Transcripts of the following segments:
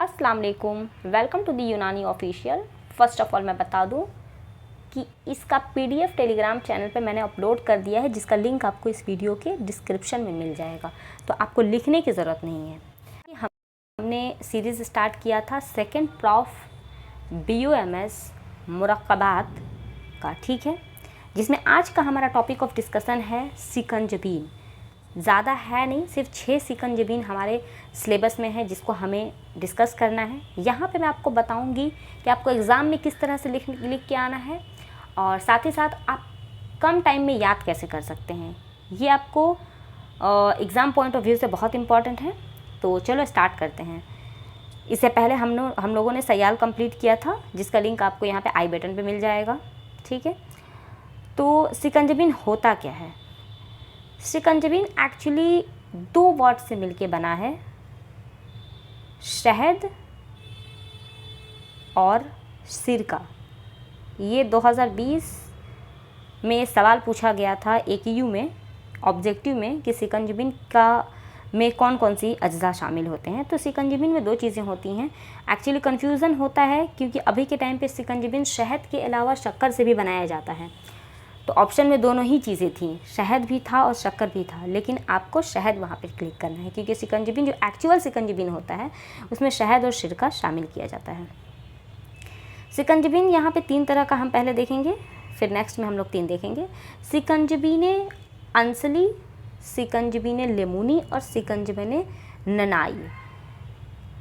अस्सलाम वालेकुम, welcome to the यूनानी ऑफिशियल। फ़र्स्ट ऑफ़ ऑल मैं बता दूं कि इसका पीडीएफ टेलीग्राम चैनल पे मैंने अपलोड कर दिया है, जिसका लिंक आपको इस वीडियो के डिस्क्रिप्शन में मिल जाएगा, तो आपको लिखने की ज़रूरत नहीं है। हमने सीरीज़ स्टार्ट किया था सेकेंड प्रॉफ BUMS मुरक्कबात का, ठीक है, जिसमें आज का हमारा टॉपिक ऑफ डिस्कशन है सिकंजबीन। ज़्यादा है नहीं, सिर्फ 6 सिकंजबीन हमारे सिलेबस में है जिसको हमें डिस्कस करना है। यहाँ पे मैं आपको बताऊँगी कि आपको एग्ज़ाम में किस तरह से लिख के आना है और साथ ही साथ आप कम टाइम में याद कैसे कर सकते हैं। ये आपको एग्ज़ाम पॉइंट ऑफ व्यू से बहुत इम्पॉर्टेंट है। तो चलो स्टार्ट करते हैं। इससे पहले हम लोगों ने सयाल कंप्लीट किया था, जिसका लिंक आपको यहाँ पे आई बटन पे मिल जाएगा, ठीक है। तो सिकंजबीन होता क्या है? सिकंजबीन एक्चुअली 2 वर्ड से मिलके बना है, शहद और सिरका। ये 2020 में सवाल पूछा गया था AQU में, ऑब्जेक्टिव में, कि सिकंजबीन का में कौन कौन सी अज्जा शामिल होते हैं। तो सिकंजबीन में 2 चीज़ें होती हैं। एक्चुअली कन्फ्यूज़न होता है क्योंकि अभी के टाइम पे सिकंजबीन शहद के अलावा शक्कर से भी बनाया जाता है। तो ऑप्शन में दोनों ही चीज़ें थी, शहद भी था और शक्कर भी था, लेकिन आपको शहद वहाँ पे क्लिक करना है क्योंकि सिकंजबीन जो एक्चुअल सिकंजबीन होता है उसमें शहद और सिरका शामिल किया जाता है। सिकंजबीन यहाँ पे 3 तरह का हम पहले देखेंगे, फिर नेक्स्ट में हम लोग 3 देखेंगे। सिकंजबीन अंसली, सिकंजबीन लेमूनी और सिकंजबीन ननाई।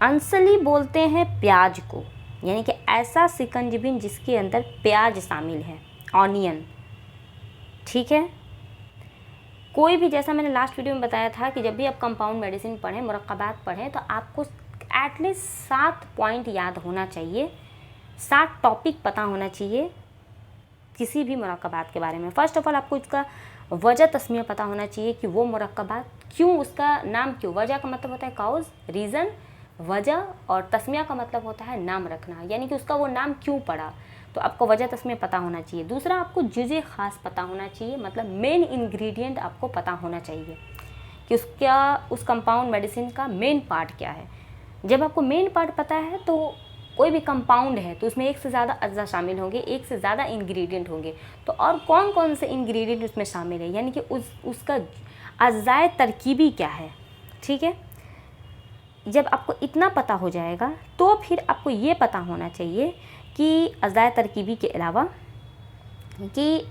अंसली बोलते हैं प्याज को, यानी कि ऐसा सिकंजबीन जिसके अंदर प्याज शामिल है, ऑनियन, ठीक है। कोई भी, जैसा मैंने लास्ट वीडियो में बताया था कि जब भी आप कंपाउंड मेडिसिन पढ़ें, मुरक्कबात पढ़ें, तो आपको एटलीस्ट 7 पॉइंट याद होना चाहिए, 7 टॉपिक पता होना चाहिए किसी भी मुरक्कबात के बारे में। फ़र्स्ट ऑफ ऑल आपको इसका वजह तस्मिया पता होना चाहिए कि वो मुरक्कबात क्यों, उसका नाम क्यों। वजह का मतलब होता है काउज, रीज़न, वजह, और तस्मिया का मतलब होता है नाम रखना, यानी कि उसका वो नाम क्यों पड़ा। तो आपको वजह तस्मिया पता होना चाहिए। दूसरा, आपको जुज़े ख़ास पता होना चाहिए, मतलब मेन इंग्रेडिएंट आपको पता होना चाहिए कि उस कंपाउंड मेडिसिन का मेन पार्ट क्या है। जब आपको मेन पार्ट पता है तो कोई भी कंपाउंड है तो उसमें एक से ज़्यादा अज्जा शामिल होंगे, एक से ज़्यादा इंग्रेडिएंट होंगे, तो और कौन कौन से इंग्रेडिएंट उसमें शामिल है, यानी कि उसका अज्जाए तरकीबी क्या है, ठीक है। जब आपको इतना पता हो जाएगा तो फिर आपको ये पता होना चाहिए कि अज़ाए तरकीबी के अलावा कि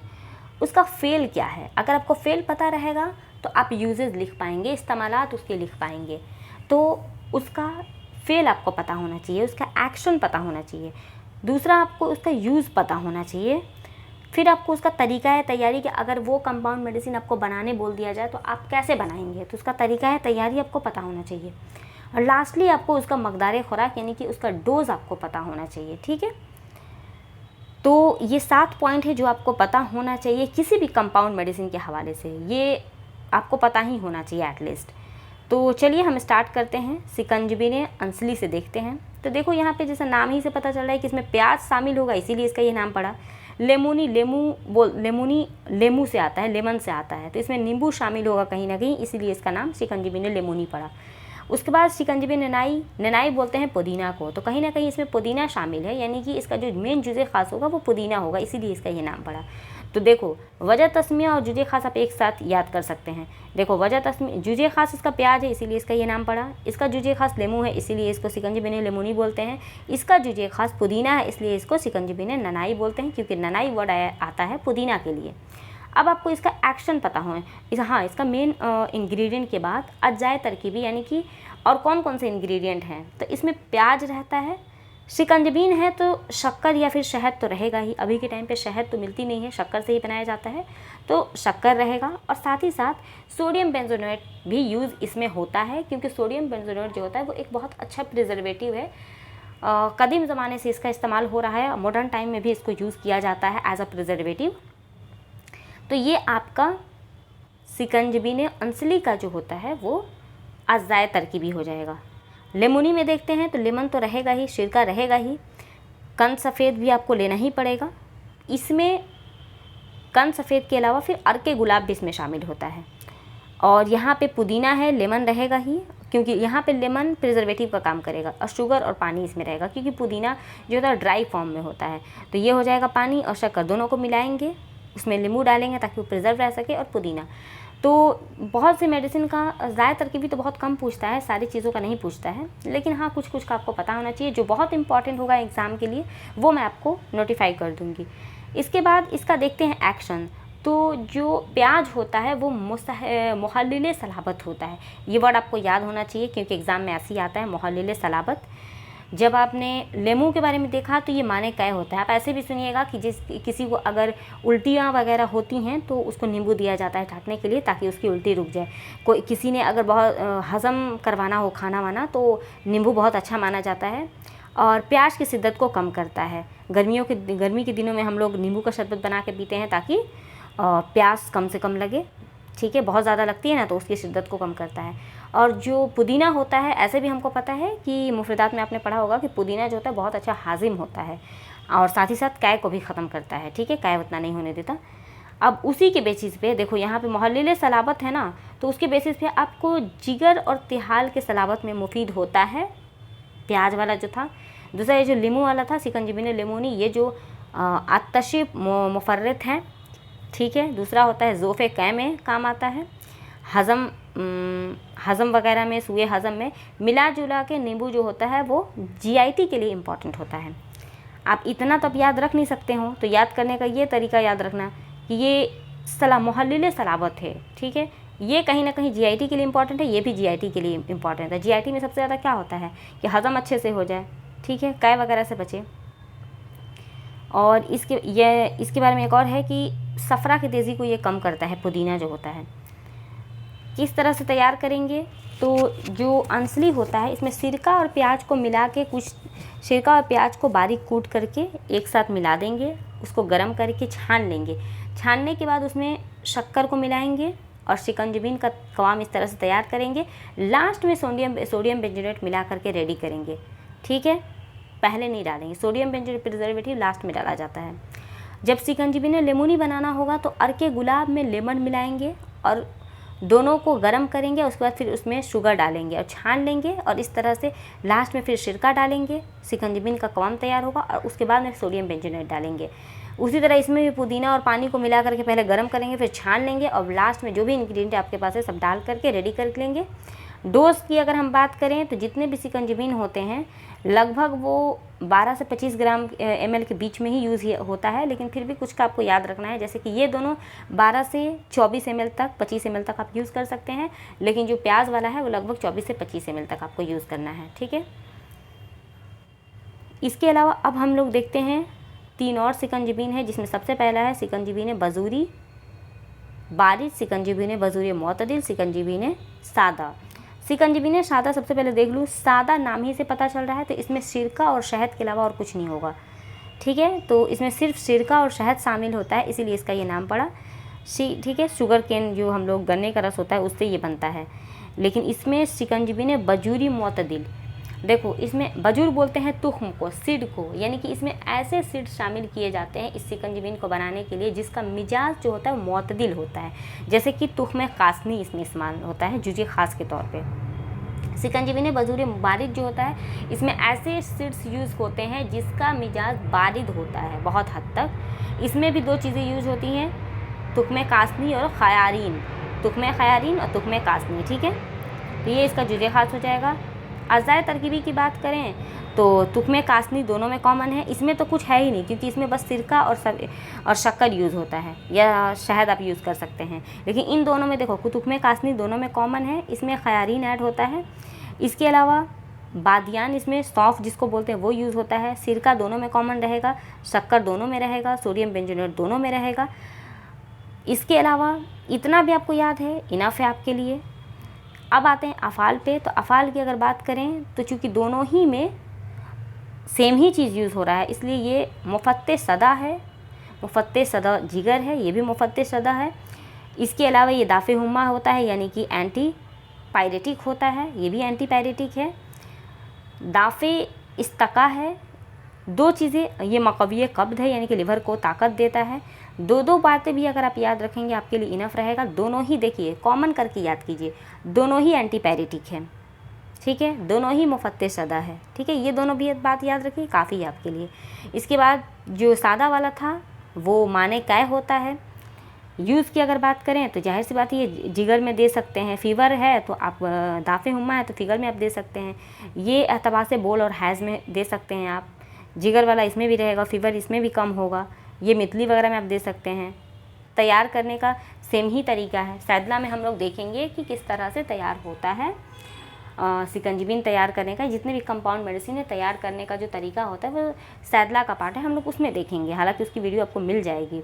उसका फ़ेल क्या है। अगर आपको फ़ेल पता रहेगा तो आप यूजेस लिख पाएंगे, इस्तेमालात उसके लिख पाएंगे। तो उसका फ़ेल आपको पता होना चाहिए, उसका एक्शन पता होना चाहिए। दूसरा, आपको उसका यूज़ पता होना चाहिए। फिर आपको उसका तरीका है तैयारी, कि अगर वो कंपाउंड मेडिसिन आपको बनाने बोल दिया जाए तो आप कैसे बनाएंगे, तो उसका तरीका है तैयारी आपको पता होना चाहिए। और लास्टली आपको उसका मकदार खुराक, यानी कि उसका डोज़ आपको पता होना चाहिए, ठीक है। तो ये 7 पॉइंट है जो आपको पता होना चाहिए किसी भी कंपाउंड मेडिसिन के हवाले से, ये आपको पता ही होना चाहिए एटलीस्ट। तो चलिए हम स्टार्ट करते हैं। सिकंजबीन अंसली से देखते हैं। तो देखो यहाँ पे जैसा नाम ही से पता चल रहा है कि इसमें प्याज शामिल होगा, इसीलिए इसका ये नाम पड़ा। लेमूनी, लेमूनी लेमू से आता है, लेमन से आता है, तो इसमें नींबू शामिल होगा कहीं ना कहीं, इसीलिए इसका नाम सिकंजबीन लेमूनी पड़ा। उसके बाद सिकंजबीन ननाई, ननाई बोलते हैं पुदीना को, तो कहीं ना कहीं इसमें पुदीना शामिल है, यानी कि इसका जो मेन जुज़े ख़ास होगा वो पुदीना होगा, इसीलिए इसका ये नाम पड़ा। तो देखो, वजह तस्मिया और जुज़े ख़ास आप एक साथ याद कर सकते हैं। देखो, वजह तस्मिया, जुज़े ख़ास इसका प्याज है, इसीलिए इसका ये नाम पड़ा। इसका जुज़े ख़ास लेमू है, इसीलिए इसको सिकंजबीन लेमूनी बोलते हैं। इसका जुज़े ख़ास पुदीना है, इसलिए इसको सिकंजबीन ननाई बोलते हैं, क्योंकि ननाई वर्ड आता है पुदीना के लिए। अब आपको इसका एक्शन पता हो, हाँ, इसका मेन इंग्रेडिएंट के बाद अज्जाए तरकीबी, यानी कि और कौन कौन से इंग्रेडिएंट हैं। तो इसमें प्याज रहता है, सिकंजबीन है तो शक्कर या फिर शहद तो रहेगा ही। अभी के टाइम पे शहद तो मिलती नहीं है, शक्कर से ही बनाया जाता है, तो शक्कर रहेगा। और साथ ही साथ सोडियम बेंजोनेट भी यूज़ इसमें होता है, क्योंकि सोडियम बेंजोनेट जो होता है वो एक बहुत अच्छा प्रिजर्वेटिव है। कदीम ज़माने से इसका इस्तेमाल हो रहा है, मॉडर्न टाइम में भी इसको यूज़ किया जाता है एज अ प्रिजर्वेटिव। तो ये आपका सिकंजबीन अंसली का जो होता है वो अज़ाए तरकीबी हो जाएगा। लेमूनी में देखते हैं तो लेमन तो रहेगा ही, सिरका रहेगा ही, कंद सफ़ेद भी आपको लेना ही पड़ेगा। इसमें कंद सफ़ेद के अलावा फिर अर्के गुलाब भी इसमें शामिल होता है। और यहाँ पे पुदीना है, लेमन रहेगा ही, क्योंकि यहाँ पे लेमन प्रिजर्वेटिव का काम करेगा और शुगर और पानी इसमें रहेगा, क्योंकि पुदीना जो होता है ड्राई फॉर्म में होता है। तो ये हो जाएगा पानी और शक्कर, दोनों को मिलाएंगे, उसमें नींबू डालेंगे ताकि वो प्रिजर्व रह सके, और पुदीना। तो बहुत से मेडिसिन का ज़ाय तरकीबी तो बहुत कम पूछता है, सारी चीज़ों का नहीं पूछता है, लेकिन हाँ कुछ कुछ का आपको पता होना चाहिए। जो बहुत इंपॉर्टेंट होगा एग्ज़ाम के लिए वो मैं आपको नोटिफाई कर दूँगी। इसके बाद इसका देखते हैं एक्शन। तो जो प्याज होता है वो मुहल्लिल सलाबत होता है। ये वर्ड आपको याद होना चाहिए क्योंकि एग्ज़ाम में ऐसे ही आता है, मुहल्लिल सलाबत। जब आपने लेमू के बारे में देखा तो ये माने कै होता है। आप ऐसे भी सुनिएगा कि किसी को अगर उल्टियाँ वगैरह होती हैं तो उसको नींबू दिया जाता है ढकने के लिए ताकि उसकी उल्टी रुक जाए। किसी ने अगर बहुत हज़म करवाना हो खाना वाना तो नींबू बहुत अच्छा माना जाता है। और प्याज की शिद्दत को कम करता है। गर्मी के दिनों में हम लोग नींबू का शरबत बना के पीते हैं ताकि प्यास कम से कम लगे, ठीक है। बहुत ज़्यादा लगती है ना तो उसकी शिद्दत को कम करता है। और जो पुदीना होता है, ऐसे भी हमको पता है कि मुफरदात में आपने पढ़ा होगा कि पुदीना जो होता है बहुत अच्छा हाजिम होता है और साथ ही साथ कै को भी ख़त्म करता है, ठीक है, कै उतना नहीं होने देता। अब उसी के बेसिस पे देखो यहाँ पे मुहल्लिल सलाबत है ना, तो उसके बेसिस पे आपको जिगर और तिहाल के सलाबत में मुफीद होता है प्याज वाला जो था। दूसरा ये जो लीमू वाला था, सिकंजबिन लेमोनी, ये जो आतश मुफर्रित हैं, ठीक है। दूसरा होता है ज़ोफ़े कै में काम आता है, हज़म वगैरह में, सूए हज़म में। मिला जुला के नींबू जो होता है वो जीआईटी के लिए इम्पॉर्टेंट होता है। आप इतना तो याद रख नहीं सकते हो, तो याद करने का ये तरीका याद रखना कि ये मुहल्लिल सलाबत है, ठीक है। ये कहीं ना कहीं जीआईटी के लिए इम्पॉर्टेंट है, ये भी जीआईटी के लिए इम्पॉर्टेंट है। जीआईटी में सबसे ज़्यादा क्या होता है कि हज़म अच्छे से हो जाए, ठीक है, कै वगैरह से बचे। और इसके बारे में एक और है कि सफ़रा की तेज़ी को ये कम करता है पुदीना जो होता है। किस तरह से तैयार करेंगे, तो जो अंसली होता है इसमें सिरका और प्याज को मिला के, कुछ सिरका और प्याज को बारीक कूट करके एक साथ मिला देंगे, उसको गर्म करके छान लेंगे। छानने के बाद उसमें शक्कर को मिलाएंगे और शिकंजबिन का कवाम इस तरह से तैयार करेंगे। लास्ट में सोडियम बेंजोनेट मिला करके रेडी करेंगे, ठीक है। पहले नहीं डालेंगे, सोडियम बेंजोनेट प्रिजर्वेटिव लास्ट में डाला जाता है। जब शिकंजबिन लेमोनी बनाना होगा तो अर्के गुलाब में लेमन मिलाएंगे और दोनों को गर्म करेंगे। उसके बाद फिर उसमें शुगर डालेंगे और छान लेंगे और इस तरह से लास्ट में फिर सिरका डालेंगे, शिकंजबिन का कवाम तैयार होगा और उसके बाद में सोडियम बेंजोनेट डालेंगे। उसी तरह इसमें भी पुदीना और पानी को मिला करके पहले गर्म करेंगे, फिर छान लेंगे और लास्ट में जो भी इंग्रेडिएंट आपके पास है सब डाल करके रेडी कर लेंगे। डोज की अगर हम बात करें तो जितने भी शिकंजबिन होते हैं लगभग वो 12 से 25 ग्राम ml के बीच में ही यूज़ होता है, लेकिन फिर भी कुछ का आपको याद रखना है। जैसे कि ये दोनों 12 से 24 ml तक, 25 ml तक आप यूज़ कर सकते हैं, लेकिन जो प्याज वाला है वो लगभग 24 से 25 ml तक आपको यूज़ करना है, ठीक है। इसके अलावा अब हम लोग देखते हैं 3 और शिकंजबिन है, जिसमें सबसे पहला है शिकंजबिन बजूरी बारिश, शिकंजबिन बजूरी मोतदिल, शिकंजबिन सादा। शिकंजबिन सादा सबसे पहले देख लूँ, सादा नाम ही से पता चल रहा है तो इसमें सिरका और शहद के अलावा और कुछ नहीं होगा, ठीक है। तो इसमें सिर्फ सिरका और शहद शामिल होता है, इसीलिए इसका ये नाम पड़ा, ठीक है। शुगर केन जो हम लोग गन्ने का रस होता है उससे ये बनता है। लेकिन इसमें शिकंजबिन बजूरी मोतदिल, देखो इसमें बजूर बोलते हैं तुख्म को, सीड को, यानी कि इसमें ऐसे सीड शामिल किए जाते हैं इस शिकंजबिन को बनाने के लिए जिसका मिजाज जो होता है वो मोतदिल होता है। जैसे कि तुख्म कासनी इसमें इस्तेमाल होता है जुज़े ख़ास के तौर पे। शिकंजबिन बजूर बारिद जो होता है इसमें ऐसे सीड्स यूज़ होते हैं जिसका मिजाज बारिद होता है बहुत हद तक। इसमें भी 2 चीज़ें यूज़ होती हैं, तुख्म कासनी और खयारीन, तुख्म खयारीन और तुख्म कासनी, ठीक है। तो ये इसका जुज़े ख़ास हो जाएगा। अज़ाय तरकीबी की बात करें तो तुख्म कासनी दोनों में कॉमन है, इसमें तो कुछ है ही नहीं क्योंकि इसमें बस सिरका और शक्कर यूज़ होता है या शहद आप यूज़ कर सकते हैं। लेकिन इन दोनों में देखो तुख्म कासनी दोनों में कॉमन है, इसमें खयारीन ऐड होता है। इसके अलावा बादियान, इसमें सौंफ जिसको बोलते हैं वो यूज़ होता है। सिरका दोनों में कॉमन रहेगा, शक्कर दोनों में रहेगा, सोडियम बेंजोनेट दोनों में रहेगा। इसके अलावा इतना भी आपको याद है, इनफ है आपके लिए। अब आते हैं अफ़ाल पे। तो अफ़ाल की अगर बात करें तो चूँकि दोनों ही में सेम ही चीज़ यूज़ हो रहा है इसलिए ये मुफ़त्ते सदा है, मुफ़त्ते सदा जिगर है, ये भी मुफ़त्ते सदा है। इसके अलावा ये दाफ़े हुम्मा होता है यानी कि एंटी पायरेटिक होता है, ये भी एंटी पायरेटिक है। दाफ़े इस्तका है, 2 चीज़ें, ये मक़वी कब्ज़ है यानी कि लिवर को ताकत देता है। 2 बातें भी अगर आप याद रखेंगे आपके लिए इनफ रहेगा। दोनों ही देखिए कॉमन करके याद कीजिए, दोनों ही एंटी पायरेटिक है, ठीक है, दोनों ही मुफत्तिश अदा है। ठीक है, ये दोनों भी बात याद रखिए, काफ़ी है आपके लिए। इसके बाद जो सादा वाला था वो माने काय होता है। यूज़ की अगर बात करें तो जाहिर सी बात ये जिगर में दे सकते हैं, फ़ीवर है तो आप दाफ़े हुम्मा है तो फिगर में आप दे सकते हैं, ये एतबार से बोल और हैज़ में दे सकते हैं आप। जिगर वाला इसमें भी रहेगा, फ़ीवर इसमें भी कम होगा, ये मितली वगैरह में आप दे सकते हैं। तैयार करने का सेम ही तरीका है। सैदला में हम लोग देखेंगे कि किस तरह से तैयार होता है सिकंजबिन तैयार करने का। जितने भी कंपाउंड मेडिसिन है तैयार करने का जो तरीका होता है वो सैदला का पार्ट है, हम लोग उसमें देखेंगे, हालांकि उसकी वीडियो आपको मिल जाएगी।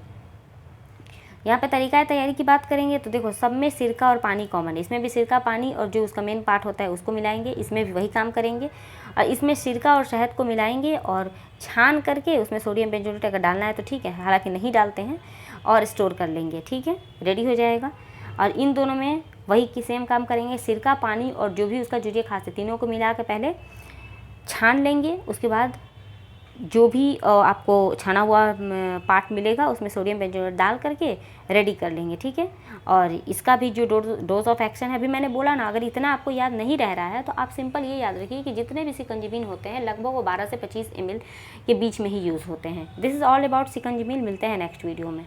यहाँ पे तरीका तैयारी की बात करेंगे तो देखो, सब में सिरका और पानी कॉमन है, इसमें भी सिरका पानी और जो उसका मेन पार्ट होता है उसको मिलाएंगे, इसमें भी वही काम करेंगे। और इसमें सिरका और शहद को मिलाएंगे और छान करके उसमें सोडियम बेंजोएट अगर डालना है तो ठीक है, हालांकि नहीं डालते हैं, और स्टोर कर लेंगे। ठीक है, रेडी हो जाएगा। और इन दोनों में वही की सेम काम करेंगे, सिरका पानी और जो भी उसका जो खास है तीनों को मिला के पहले छान लेंगे। उसके बाद जो भी आपको छाना हुआ पार्ट मिलेगा उसमें सोडियम बेंजोएट डाल करके रेडी कर लेंगे। ठीक है, और इसका भी जो डोज ऑफ एक्शन है, अभी मैंने बोला ना, अगर इतना आपको याद नहीं रह रहा है तो आप सिंपल ये याद रखिए कि जितने भी सिकंजबिन होते हैं लगभग वो 12 से 25 ml के बीच में ही यूज़ होते हैं। दिस इज़ ऑल अबाउट सिकंजबिन। मिलते हैं नेक्स्ट वीडियो में।